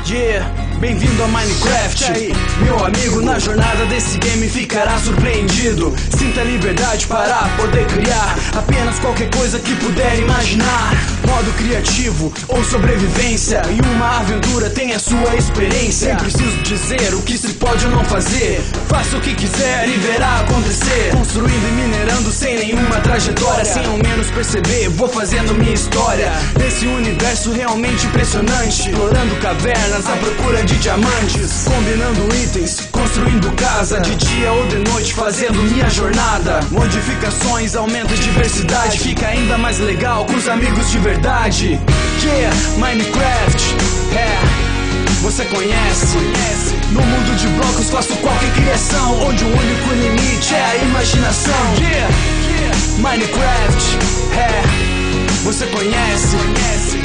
Yeah, bem-vindo a Minecraft. Aí, meu amigo, na jornada desse game ficará surpreendido. Sinta liberdade para poder criar apenas qualquer coisa que puder imaginar. Modo criativo ou sobrevivência, e uma aventura tem a sua experiência. Nem preciso dizer o que se pode ou não fazer. Faça o que quiser e verá acontecer. Construindo e minerando sem nenhuma trajetória. Sem ao menos perceber, vou fazendo minha história nesse universo realmente impressionante. Explorando cavernas à procura de diamantes, combinando itens, construindo casa, de dia ou de noite fazendo minha jornada. Modificações, aumenta a diversidade, fica ainda mais legal com os amigos de verdade. Yeah, Minecraft, você conhece? No mundo de blocos faço qualquer criação, onde o único limite é a imaginação. Yeah, Minecraft, você conhece?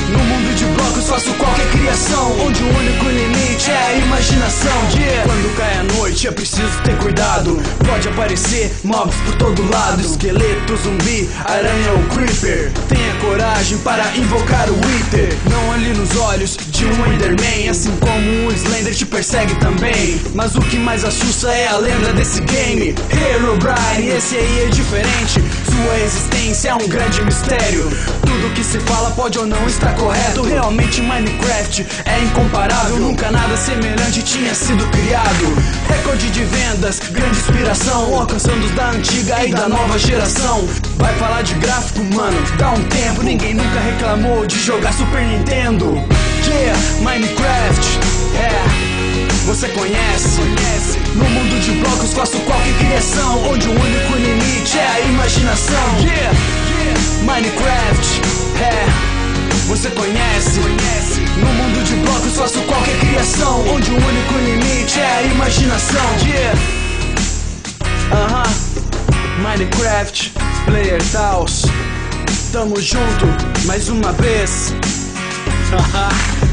No mundo de blocos faço qualquer criação, onde o único limite é a imaginação. Yeah. Quando cai a noite é preciso ter cuidado, pode aparecer mobs por todo lado, esqueleto, zumbi, aranha ou creeper. Tenha coragem para invocar o Wither, não olhe nos olhos de um Enderman, assim como o Slender te persegue também. Mas o que mais assusta é a lenda desse game, Herobrine. Esse aí é diferente, sua existência é um grande mistério. Tudo que se fala pode ou não estar correto. Realmente Minecraft é incomparável, nunca nada semelhante tinha sido criado. Recorde de vendas, grande inspiração, alcançando os da antiga e da nova geração. Vai falar de gráfico, mano, dá um tempo, ninguém nunca reclamou de jogar Super Nintendo. Yeah, Minecraft, você conhece? No mundo de blocos faço qualquer criação, onde o único limite é a imaginação. Yeah, Minecraft, você conhece? No mundo de blocos faço qualquer criação, onde o único limite é a imaginação. Yeah, Minecraft, Player Taos, tamo junto mais uma vez.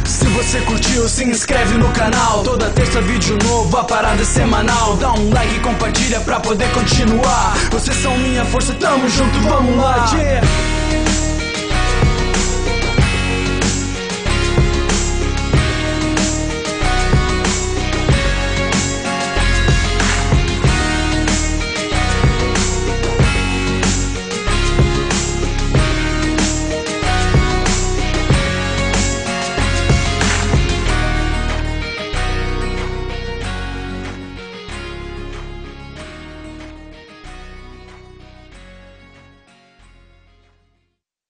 Se você curtiu, se inscreve no canal. Toda terça vídeo novo, a parada é semanal. Dá um like e compartilha pra poder continuar. Vocês são minha força, tamo junto, vamos lá. Yeah.